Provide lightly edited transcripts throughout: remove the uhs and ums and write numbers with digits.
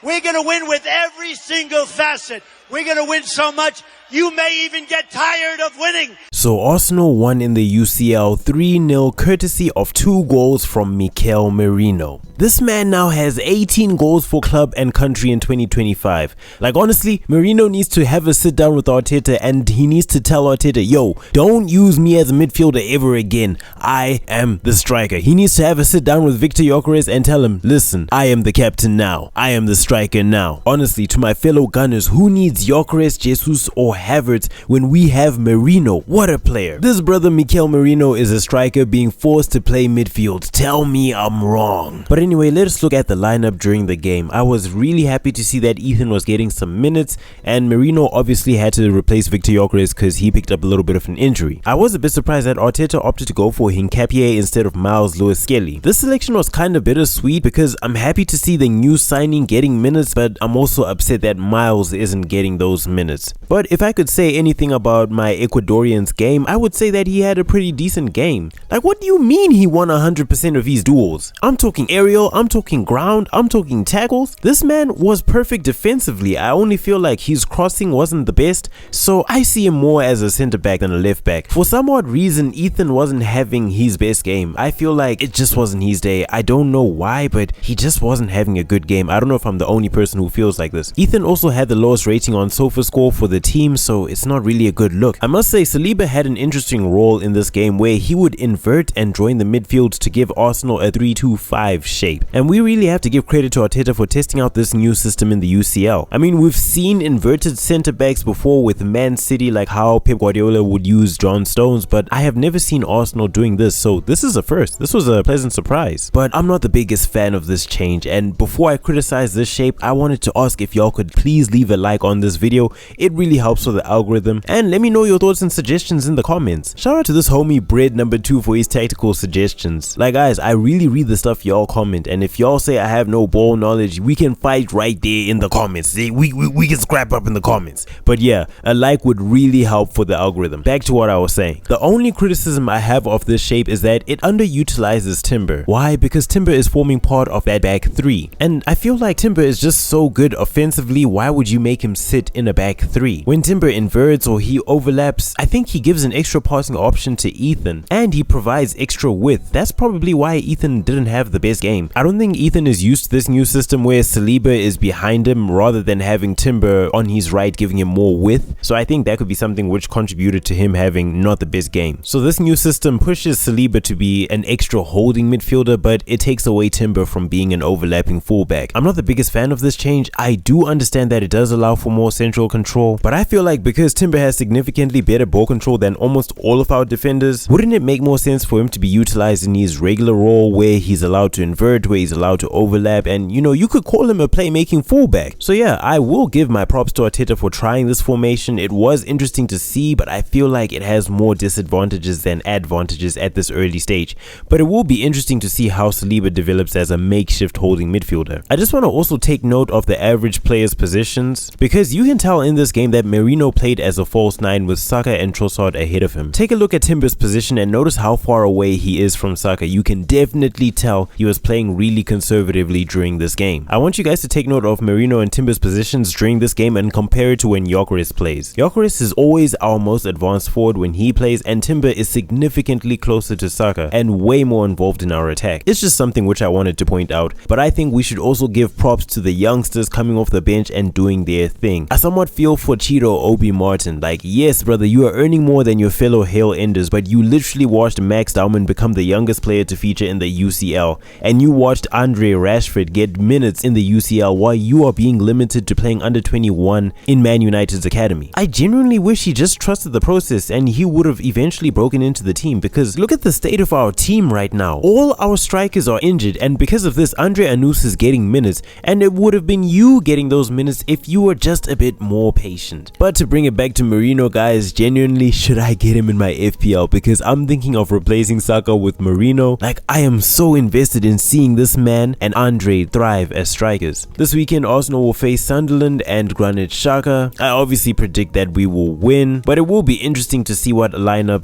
We're going to win with every single facet. We're going to win so much, you may even get tired of winning. So Arsenal won in the UCL 3-0 courtesy of 2 goals from Mikel Merino. This man now has 18 goals for club and country in 2025. Like honestly, Merino needs to have a sit down with Arteta and he needs to tell Arteta, yo, don't use me as a midfielder ever again. I am the striker. He needs to have a sit down with Victor Gyökeres and tell him, listen, I am the captain now. I am the striker now. Honestly, to my fellow Gunners, who needs Gyökeres, Jesus or Havertz when we have Merino? What a player. This brother Mikel Merino is a striker being forced to play midfield. Tell me I'm wrong. But anyway, let us look at the lineup during the game. I was really happy to see that Ethan was getting some minutes and Merino obviously had to replace Victor Gyökeres because he picked up a little bit of an injury. I was a bit surprised that Arteta opted to go for Hincapié instead of Miles Lewis-Skelly. This selection was kind of bittersweet because I'm happy to see the new signing getting minutes, but I'm also upset that Miles isn't getting those minutes. But if I could say anything about my Ecuadorian's game, I would say that he had a pretty decent game. Like, what do you mean he won 100% of his duels? I'm talking aerial, I'm talking ground, I'm talking tackles. This man was perfect defensively. I only feel like his crossing wasn't the best, so I see him more as a centre back than a left back. For some odd reason, Ethan wasn't having his best game. I feel like it just wasn't his day. I don't know why, but he just wasn't having a good game. I don't know if I'm the only person who feels like this. Ethan also had the lowest rating on SofaScore for the team, so it's not really a good look. I must say Saliba had an interesting role in this game where he would invert and join the midfield to give Arsenal a 3-2-5 shape. And we really have to give credit to Arteta for testing out this new system in the UCL. I mean, we've seen inverted centre backs before with Man City, like how Pep Guardiola would use John Stones, but I have never seen Arsenal doing this, so this is a first. This was a pleasant surprise. But I'm not the biggest fan of this change, and before I criticize this shape, I wanted to ask if y'all could please leave a like on this video. It really helps with the algorithm, and let me know your thoughts and suggestions in the comments. Shout out to this homie Bread number 2 for his tactical suggestions. Like guys, I really read the stuff y'all comment, and if y'all say I have no ball knowledge, we can fight right there in the comments. We can scrap up in the comments. But yeah, a like would really help for the algorithm. Back to what I was saying. The only criticism I have of this shape is that it underutilizes Timber. Why? Because Timber is forming part of that back 3, and I feel like Timber is just so good offensively. Why would you make him sit in a back 3? When Timber inverts or he overlaps, I think he gives an extra passing option to Ethan and he provides extra width. That's probably why Ethan didn't have the best game. I don't think Ethan is used to this new system where Saliba is behind him rather than having Timber on his right giving him more width, so I think that could be something which contributed to him having not the best game. So this new system pushes Saliba to be an extra holding midfielder, but it takes away Timber from being an overlapping fullback. I'm not the biggest fan of this change. I do understand that it does allow for more central control, but I feel like because Timber has significantly better ball control than almost all of our defenders, wouldn't it make more sense for him to be utilized in his regular role where he's allowed to invert, where he's allowed to overlap, and you know, you could call him a playmaking fullback. So yeah, I will give my props to Arteta for trying this formation. It was interesting to see, but I feel like it has more disadvantages than advantages at this early stage. But it will be interesting to see how Saliba develops as a makeshift holding midfielder. I just want to also take note of the average players' positions, because you can tell in this game that Merino played as a false 9 with Saka and Trossard ahead of him. Take a look at Timber's position and notice how far away he is from Saka. You can definitely tell he was playing really conservatively during this game. I want you guys to take note of Merino and Timber's positions during this game and compare it to when Gyökeres plays. Gyökeres is always our most advanced forward when he plays, and Timber is significantly closer to Saka and way more involved in our attack. It's just something which I wanted to point out, but I think we should also give props to the youngsters coming off the bench and doing their thing. I somewhat feel for Cheeto Obi Martin. Like, yes brother, you are earning more than your fellow Hale Enders, but you literally watched Max Dauman become the youngest player to feature in the UCL, and you watched Andre Rashford get minutes in the UCL while you are being limited to playing under 21 in Man United's academy. I genuinely wish he just trusted the process and he would have eventually broken into the team, because look at the state of our team right now. All our strikers are injured, and because of this, Andre Anus is getting minutes, and it would have been you getting those minutes if you were just just a bit more patient. But to bring it back to Merino, guys, genuinely, should I get him in my FPL? Because I'm thinking of replacing Saka with Merino. Like, I am so invested in seeing this man and Andre thrive as strikers. This weekend, Arsenal will face Sunderland and Granit Xhaka. I obviously predict that we will win, but it will be interesting to see what lineup,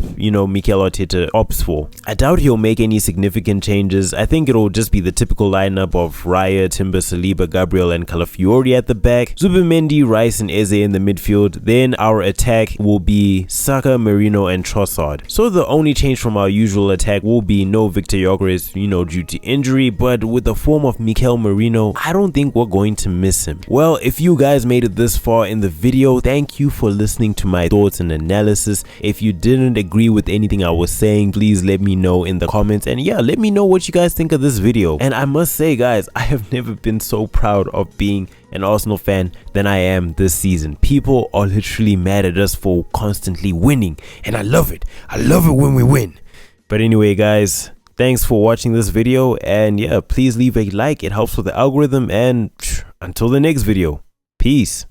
Mikel Arteta opts for. I doubt he'll make any significant changes. I think it'll just be the typical lineup of Raya, Timber, Saliba, Gabriel and Calafiori at the back, Zubimendi, Rice and Eze in the midfield. Then our attack will be Saka, Merino and Trossard. So the only change from our usual attack will be no Victor Gyökeres, due to injury, but with the form of Mikel Merino, I don't think we're going to miss him. Well, if you guys made it this far in the video, thank you for listening to my thoughts and analysis. If you didn't agree with anything I was saying, please let me know in the comments, and yeah, let me know what you guys think of this video. And I must say, guys, I have never been so proud of being an Arsenal fan than I am this season. People are literally mad at us for constantly winning, and I love it. I love it when we win. But anyway, guys, thanks for watching this video, and yeah, please leave a like. It helps with the algorithm, and until the next video, peace.